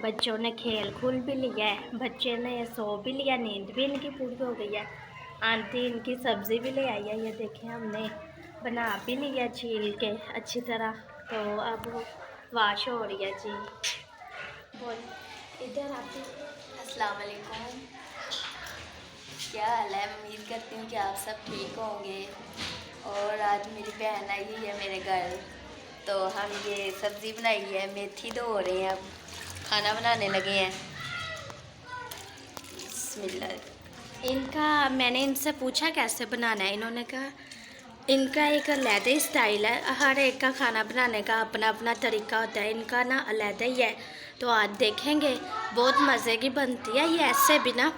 बच्चों ने खेल खूल भी लिया है, बच्चे ने सो भी लिया, नींद भी इनकी पूरी हो गई है। आंटी इनकी सब्ज़ी भी ले आई है, ये देखें हमने बना भी लिया छील के अच्छी तरह। तो अब वाश हो रही है जी। बोल इधर आती। अस्सलाम वालेकुम। क्या हाल है? उम्मीद करती हूँ कि आप सब ठीक होंगे। और आज मेरी बहन आई हुई है मेरे घर, तो हम ये सब्ज़ी बनाई है, मेथी धो रहे हैं, अब खाना बनाने लगे हैं। बिस्मिल्लाह। इनका मैंने इनसे पूछा कैसे बनाना है, इन्होंने कहा इनका एक अलहदा स्टाइल है, हर एक का खाना बनाने का अपना अपना तरीका होता है, इनका ना अलहदा ही है। तो आज देखेंगे, बहुत मज़े की बनती है ये, ऐसे बिना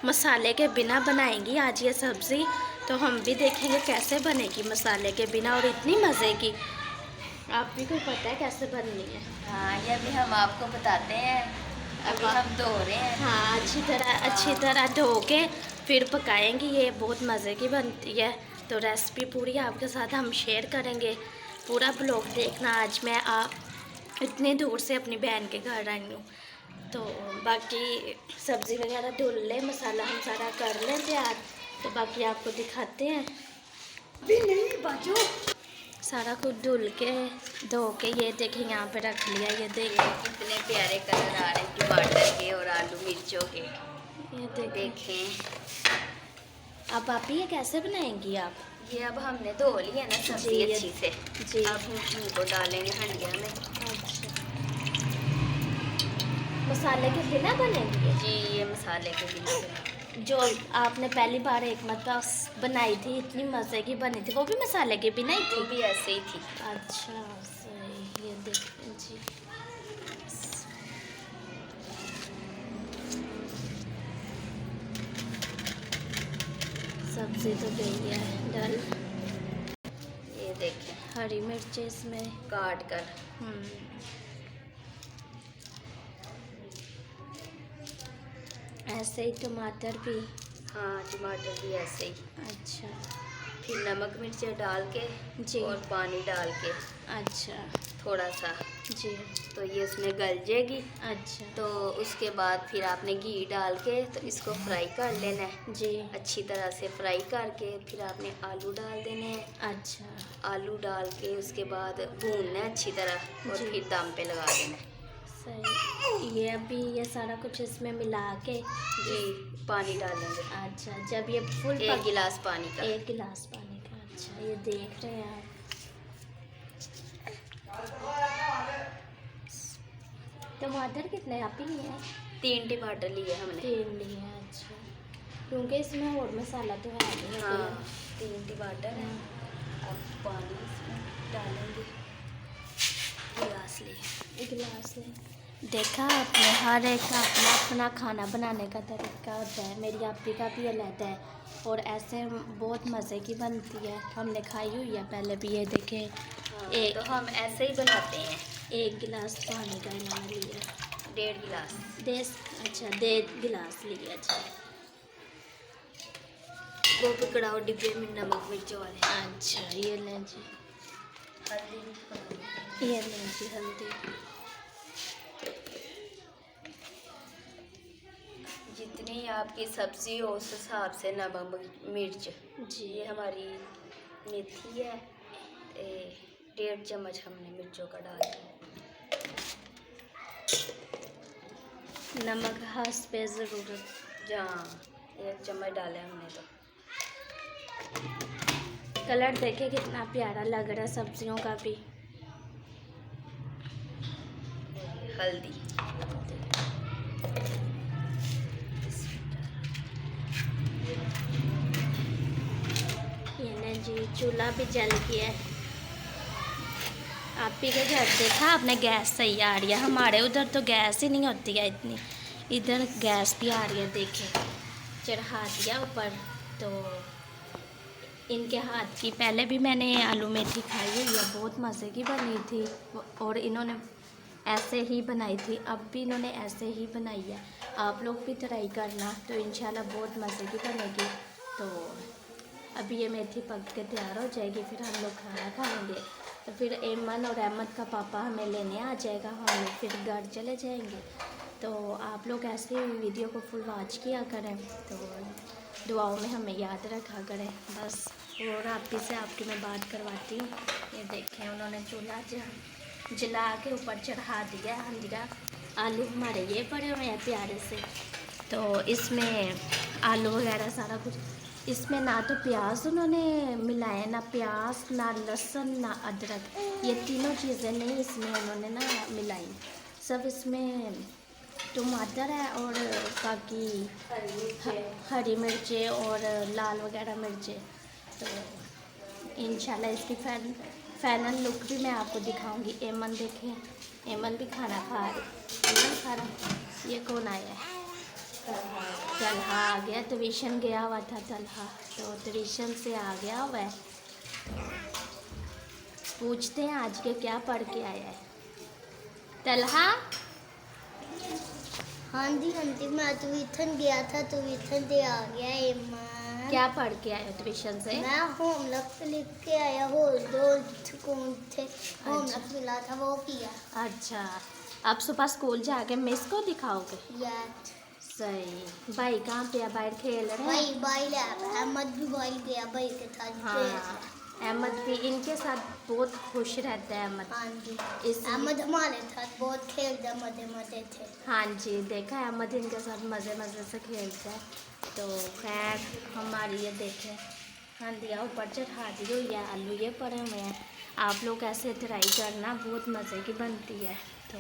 मसाले के बिना बनाएंगी आज ये सब्ज़ी। तो हम भी देखेंगे कैसे बनेगी मसाले के बिना और इतनी मज़े की। आप भी को पता है कैसे बननी है? हाँ, ये अभी हम आपको बताते हैं। अभी हम धो रहे हैं। हाँ, अच्छी तरह धो के फिर पकाएंगी, ये बहुत मज़े की बनती है। तो रेसिपी पूरी आपके साथ हम शेयर करेंगे, पूरा ब्लॉग देखना। आज मैं इतनी दूर से अपनी बहन के घर आई हूँ, तो बाकी सब्ज़ी वगैरह धुल ले, मसाला हम सारा कर लें तैयार, तो बाकी आपको दिखाते हैं। भी नहीं बाजू, सारा कुछ धुल के धो के ये देखें यहाँ पे रख लिया। ये देखें कितने प्यारे कलर आ रहे हैं टमाटर के और आलू मिर्चों के। ये देखें। अब आप ये कैसे बनाएंगी आप? ये अब हमने धो लिया ना सब्जी अच्छी से जी। अब हम इनको डालेंगे हंडिया में। अच्छा, मसाले के बिना बनेंगी जी, ये मसाले के बिना जो आपने पहली बार एक मतलब बनाई थी, इतनी मज़े की बनी थी, वो भी मसाले के बिना ही वो थी? भी ऐसे ही थी। अच्छा सही, ये देखिए जी। सब्ज़ी तो गई है डल। ये देखें, हरी मिर्च इसमें काट कर। ऐसे ही टमाटर भी। हाँ, टमाटर भी ऐसे ही। अच्छा, फिर नमक मिर्च डाल के जी। और पानी डाल के अच्छा थोड़ा सा, जी। तो ये उसमें गल जाएगी। अच्छा तो उसके बाद फिर आपने घी डाल के तो इसको फ्राई कर लेना है जी। अच्छी तरह से। फ्राई करके फिर आपने आलू डाल देने हैं। अच्छा आलू डाल के उसके बाद भूनना है अच्छी तरह और जी। फिर दम पे लगा देना है। सही, ये अभी ये सारा कुछ इसमें मिला के जी, पानी डालेंगे। अच्छा, जब ये फुल 1 गिलास पानी का। 1 गिलास पानी का। अच्छा, ये देख रहे हैं आप। टमाटर कितने आप ही लिए हैं? 3 टमाटर लिए हमने। 3 लिए हैं। अच्छा, क्योंकि इसमें और मसाला तो है नहीं। हाँ, 3 टमाटर हैं। अब पानी इसमें डालेंगे। गिलास लिए। 1 गिलास ले। देखा आपने, हर एक का अपना अपना खाना बनाने का तरीका होता है। मेरी आपी का भी अलग है और ऐसे बहुत मज़े की बनती है, हमने खाई हुई है पहले भी। ये देखें, हाँ, तो हम ऐसे ही बनाते हैं। 1 गिलास पानी का इन्होंने लिया। 1.5 गिलास। अच्छा, 1.5 गिलास लिया। अच्छा वो पकड़ाओ डिब्बे में नमक मिर्च वाले। अच्छा, ये लें जी। हल्दी भी पकड़ाओ। ये लें जी हल्दी। जितनी आपकी सब्ज़ी हो उस हिसाब से नमक मिर्च। जी। ये हमारी मेथी है, 1.5 चम्मच हमने मिर्चों का डाल दिया। नमक हंस पे ज़रूरत। जहाँ 1 चम्मच डाले हमने। तो कलर देखे कितना प्यारा लग रहा है सब्जियों का भी। हल्दी। ये ना जी, चूल्हा भी जल गया है। आप ही के घर देखा आपने, गैस सही आ रही है। हमारे उधर तो गैस ही नहीं होती है इतनी, इधर गैस भी आ रही है। देखें, चढ़ा दिया ऊपर। तो इनके हाथ की पहले भी मैंने आलू मेथी खाई हुई है, बहुत मज़े की बनी थी और इन्होंने ऐसे ही बनाई थी, अब भी इन्होंने ऐसे ही बनाई है। आप लोग भी ट्राई करना, तो इंशाल्लाह बहुत मज़े की बनेगी। तो अभी ये मेथी पक के तैयार हो जाएगी, फिर हम लोग खाना खाएंगे। तो फिर एमन और अहमद का पापा हमें लेने आ जाएगा, हम लोग फिर घर चले जाएंगे। तो आप लोग ऐसे ही वीडियो को फुल वॉच किया करें, तो दुआओं में हमें याद रखा करें बस। और आप ही से आपकी मैं बात करवाती हूँ। ये देखें, उन्होंने चूल्हा जला के ऊपर चढ़ा दिया हंडिया। आलू हमारे ये पड़े हुए हैं प्यारे से, तो इसमें आलू वगैरह सारा कुछ, इसमें ना तो प्याज उन्होंने मिलाए, ना प्याज, ना लहसुन, ना अदरक, ये तीनों चीज़ें नहीं इसमें उन्होंने ना मिलाई। सब इसमें टमाटर है और बाकी हरी मिर्चें और लाल वगैरह मिर्चें। तो इंशाल्लाह इसकी फाइनल लुक भी मैं आपको दिखाऊंगी। एमन देखें, एमन भी खाना खा रही। एमन खा रहा। ये कौन आया है? तलहा आ गया, ट्यूशन गया हुआ था तलहा, तो ट्यूशन से आ गया हुआ है। पूछते हैं आज के क्या पढ़ के आया है तलहा। हाँ जी आंटी, मैं ट्यूशन गया था, ट्यूशन से आ गया एमन। क्या पढ़ के आया ट्यूशन से? मैं होमवर्क लिख के आया हो, 2 स्कूल थे, होमवर्क मिला था वो किया। अच्छा, अब सुबह स्कूल जाके मिस को दिखाओगे? यस। सही। भाई कहाँ पे है? बाहर खेल रहे हैं? भाई भाई लैब, अहमद भी भाई गया भाई के साथ। हाँ, अहमद भी इनके साथ बहुत खुश रहता है अहमद। हाँ जी, इस अहमद हमारे साथ बहुत खेलता, मजे मजे थे। हाँ जी, देखा है, अहमद इनके साथ मज़े मज़े से खेलता है। तो खैर हमारी ये देखें हंडिया ऊपर चढ़ा दी हुई है, आलू ये पड़े हुए हैं। आप लोग ऐसे ट्राई करना, बहुत मज़े की बनती है। तो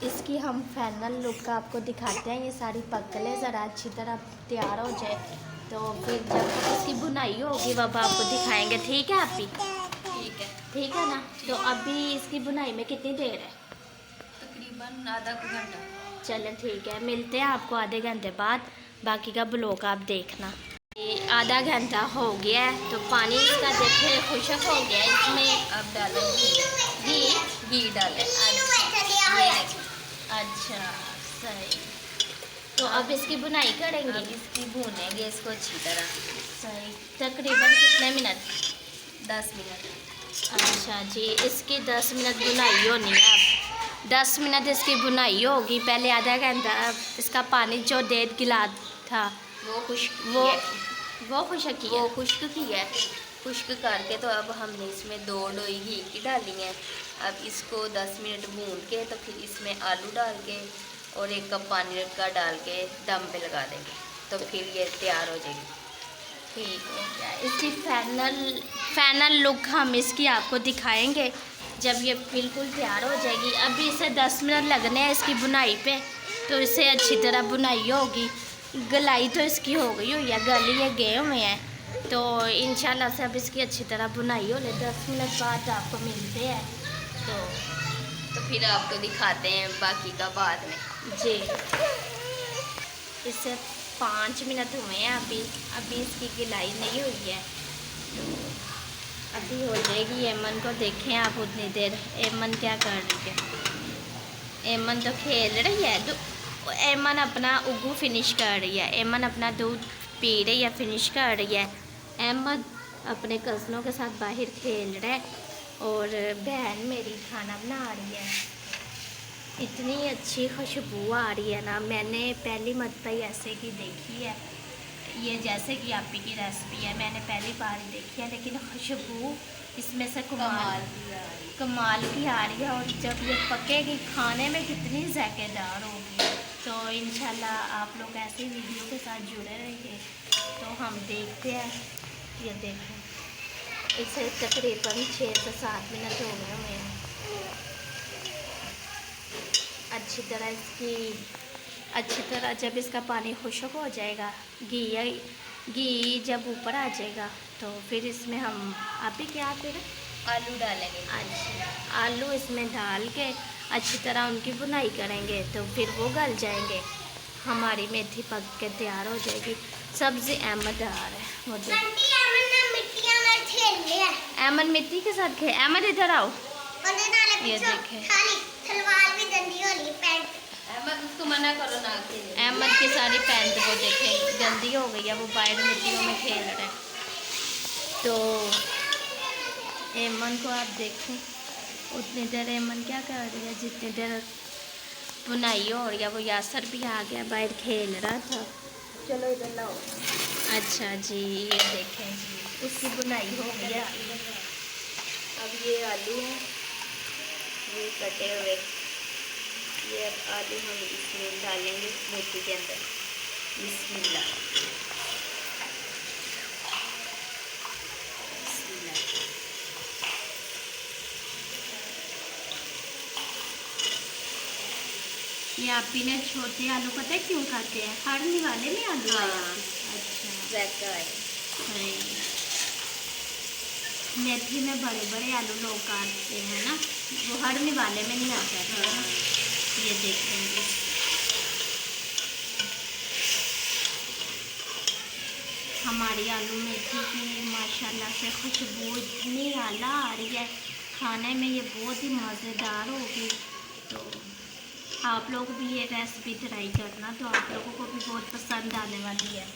इसकी हम फाइनल लुक आपको दिखाते हैं। ये सारी पक ले, ज़रा अच्छी तरह तैयार हो जाए, तो फिर जब इसकी बुनाई होगी वह आपको दिखाएंगे। ठीक है आप ही? ठीक है ना? तो अभी इसकी बुनाई में कितनी देर है? तकरीबन आधा घंटा। चलें ठीक है, मिलते हैं आपको आधे घंटे बाद। बाकी का ब्लॉग आप देखना। ये आधा घंटा हो गया है, तो पानी इसका देखे खुशक हो गया है। इसमें अब डालेंगे घी डालें। अच्छा सही। तो अब इसकी बुनाई करेंगे? अब इसकी भूनेंगे इसको अच्छी तरह। सही। तकरीबन कितने मिनट? 10 मिनट। अच्छा जी, इसकी 10 मिनट बुनाई होनी है। अब 10 मिनट इसकी बुनाई होगी। पहले आधा घंटा इसका पानी जो 1.5 गिलास था वो खुश्क खुशक वो खुश्क की है। खुश्क करके तो अब हमने इसमें 2 लोई घी की डाली है। अब इसको 10 मिनट भून के तो फिर इसमें आलू डाल के और 1 कप पानी का डाल के दम पे लगा देंगे, तो फिर ये तैयार हो जाएगी। ठीक हो गया। इसकी फाइनल लुक हम इसकी आपको दिखाएंगे जब ये बिल्कुल तैयार हो जाएगी। अभी इसे 10 मिनट लगने हैं इसकी बुनाई पे, तो इसे अच्छी तरह बुनाई होगी। गलाई तो इसकी हो गई हुई है, गली ये गए हुए हैं। तो इंशाल्लाह से अब इसकी अच्छी तरह बुनाई हो ले। 10 मिनट बाद आपको मिलते हैं। तो फिर आपको दिखाते हैं बाकी का बाद में। जी, इससे 5 मिनट हुए हैं अभी इसकी गिलाई नहीं हुई है, तो अभी हो जाएगी। एमन को देखें आप उतनी देर, एमन क्या कर रही है? एमन तो खेल रही है। एमन अपना उगू फिनिश कर रही है। एमन अपना दूध पी रही है, फिनिश कर रही है। अहमद अपने कज़नों के साथ बाहर खेल रहा है और बहन मेरी खाना बना रही है। इतनी अच्छी खुशबू आ रही है ना, मैंने पहली मरतबा ऐसे की देखी है। ये जैसे कि आप ही की रेसिपी है, मैंने पहली बार ही देखी है, लेकिन खुशबू इसमें से कमाल की आ रही है। और जब ये पकेगी खाने में कितनी ज़ायकेदार होगी। तो इंशाल्लाह आप लोग ऐसे वीडियो के साथ जुड़े रहिए। तो हम देखते हैं। ये देखें, इसे तकरीबन 6 से 7 मिनट हो गए हुए हैं। अच्छी तरह जब इसका पानी खुश्क हो जाएगा, घी जब ऊपर आ जाएगा, तो फिर इसमें हम अभी क्या फिर आलू डालेंगे। अच्छा, आलू इसमें डाल के अच्छी तरह उनकी बुनाई करेंगे, तो फिर वो गल जाएंगे। हमारी मेथी पक के तैयार हो जाएगी। सब्ज़ी अहमद आ रहा है, वो देखो अहमद मिट्टी के साथ खेल। अहमद इधर आओ, ये देखें। अहमद उसको मना करो ना खेलने। अहमद की सारी पैंट को देखें गंदी हो गई है, वो बाहर मिट्टियों में खेल रहे हैं। तो एमन को आप देखें, उतनी देर एमन क्या कर रही है, जितनी देर बुनाई हो रही है वो यासर भी आ गया, बाहर खेल रहा था। चलो इधर लाओ। अच्छा जी, ये देखें जी, उसकी बुनाई हो गया। अब ये आलू हैं, ये कटे हुए, ये अब आलू हम इसमें डालेंगे मेथी के अंदर। बिस्मिल्लाह। बिस्मिल्लाह। ये आप ही ने छोटे आलू पता है क्यों खाते हैं, हरनी वाले में आलू आए हाँ। अच्छा ज़ायका है। है। मेथी में बड़े बड़े आलू लोग काटते हैं ना, वो हरनी वाले में नहीं आता है ना। ये देखेंगे, हमारी आलू मेथी की माशाल्लाह से खुशबू इतनी आला आ रही है, खाने में ये बहुत ही मज़ेदार होगी। तो आप लोग भी ये रेसिपी ट्राई करना, तो आप लोगों को भी बहुत पसंद आने वाली है।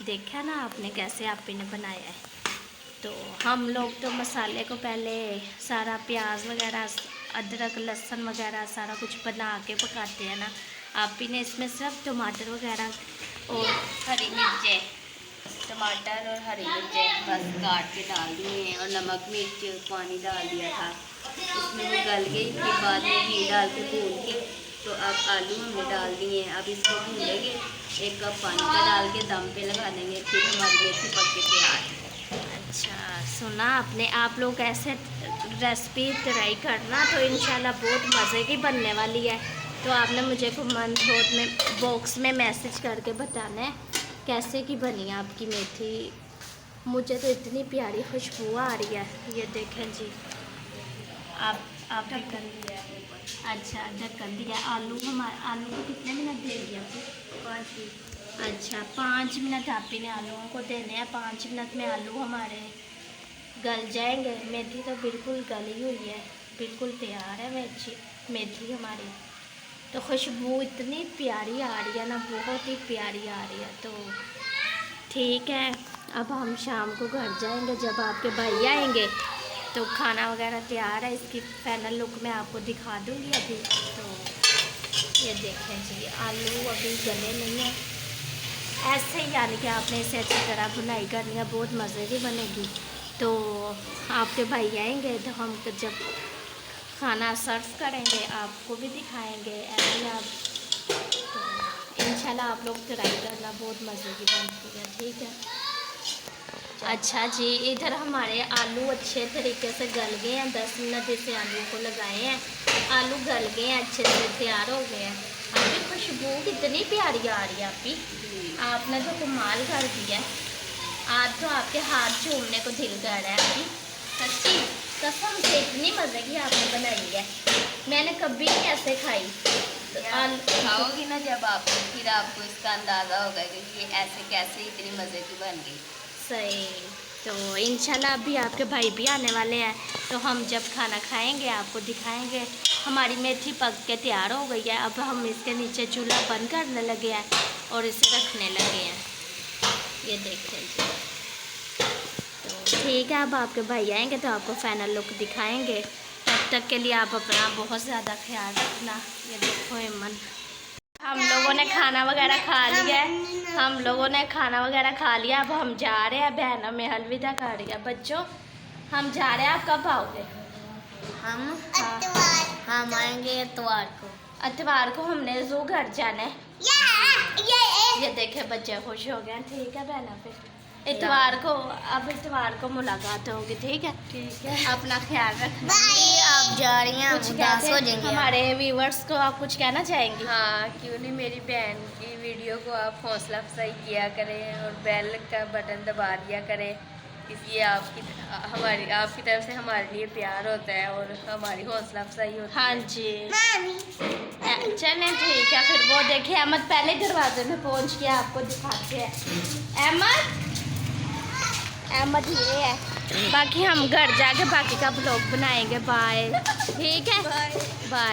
देखा ना आपने कैसे आप ही ने बनाया है। तो हम लोग तो मसाले को पहले सारा प्याज वगैरह, अदरक लहसुन वगैरह सारा कुछ बना के पकाते हैं ना। आप ही ने इसमें सिर्फ टमाटर वगैरह और हरी मिर्चें, टमाटर और हरी मिर्चें बस काट के डाल दिए हैं, और नमक मिर्च पानी डाल दिया था, उसमें वो गल गई। फिर बाद में घी डाल के भून के, तो अब आलू हमने डाल दिए हैं। अब इसको भूनेंगे, 1 कप पानी का डाल के दम पे लगा देंगे, फिर हमारी मेथी पक के तैयार है। अच्छा सुना आपने, आप लोग ऐसे रेसिपी ट्राई करना, तो इंशाल्लाह बहुत मज़े की बनने वाली है। तो आपने मुझे कमेंट बॉक्स में मैसेज करके बताना है कैसे की बनी है आपकी मेथी। मुझे तो इतनी प्यारी खुशबू आ रही है। ये देखें जी, आप ढक्कन दिया है ऊपर। अच्छा ढक्कन दिया। आलू को कितने मिनट दे दिया फिर? 5 मिनट। अच्छा 5 मिनट आप ही ने आलूओं को देने हैं। 5 मिनट में आलू हमारे गल जाएंगे। मेथी तो बिल्कुल गली हुई है, बिल्कुल तैयार है मेथी हमारी। तो खुशबू इतनी प्यारी आ रही है ना, बहुत ही प्यारी आ रही है। तो ठीक है, अब हम शाम को घर जाएंगे, जब आपके भाई आएंगे तो खाना वगैरह तैयार है। इसकी फाइनल लुक मैं आपको दिखा दूँगी अभी। तो ये देखें जी, आलू अभी गले नहीं है, ऐसे ही यानी कि आपने इसे अच्छी तरह भुनाई करनी है, बहुत मज़े की बनेगी। तो आपके भाई आएंगे तो हम जब खाना सर्व करेंगे आपको भी दिखाएंगे। ऐसे आप तो इंशाल्लाह आप लोग ट्राई करना, बहुत मज़े की बनती है। ठीक है। अच्छा जी, इधर हमारे आलू अच्छे तरीके से गल गए हैं। 10 मिनट इसे आलू को लगाए हैं, आलू गल गए हैं, अच्छे से तैयार हो गए हैं। अभी खुशबू कितनी प्यारी आ रही है आपकी, आपने तो कमाल कर दिया। आज तो आपके हाथ चूमने को दिल कर रहा है अभी, सच्ची कसम से इतनी मज़े की आपने बनाई है, मैंने कभी नहीं ऐसे खाई। तो खाओगी ना जब आप, फिर आपको इसका अंदाज़ा होगा कि ये ऐसे कैसे इतनी मज़े की बन गई। सही। तो इंशाल्लाह अभी आपके भाई भी आने वाले हैं, तो हम जब खाना खाएंगे आपको दिखाएंगे। हमारी मेथी पक के तैयार हो गई है। अब हम इसके नीचे चूल्हा बंद करने लगे हैं और इसे रखने लगे हैं। ये देखते हैं। तो ठीक है, अब आपके भाई आएंगे तो आपको फाइनल लुक दिखाएंगे। तब तक के लिए आप अपना बहुत ज़्यादा ख्याल रखना। ये देखो एमन, हम लोगों ने खाना वगैरह खा लिया है, अब हम जा रहे हैं। बहन हमें अलविदा कर रही है। बच्चों हम जा रहे हैं, आप कब आओगे? हम आएंगे इतवार को हमने जू घर जाना है। ये देखे बच्चे खुश हो गए। ठीक है बहना, फिर इतवार को मुलाकात होगी। ठीक है, अपना ख्याल रखना। आप जा रही हैं, कुछ उदास हो कहते जाएंगे। हमारे व्यूवर्स को आप कुछ कहना चाहेंगी? हाँ, क्यों नहीं, मेरी बहन की वीडियो को आप हौसला अफजाई किया करें और बेल का बटन दबा दिया करें। इसलिए आपकी तरफ से हमारे लिए प्यार होता है और हमारी हौसला अफजाई होती है। हाँ जी चलें, ठीक है। फिर वो देखिए अहमद पहले दरवाजे में पहुंच के आपको दिखाते हैं। अहमद ये है। बाकी हम घर जाके बाकी का ब्लॉग बनाएंगे। बाय। ठीक है, बाय।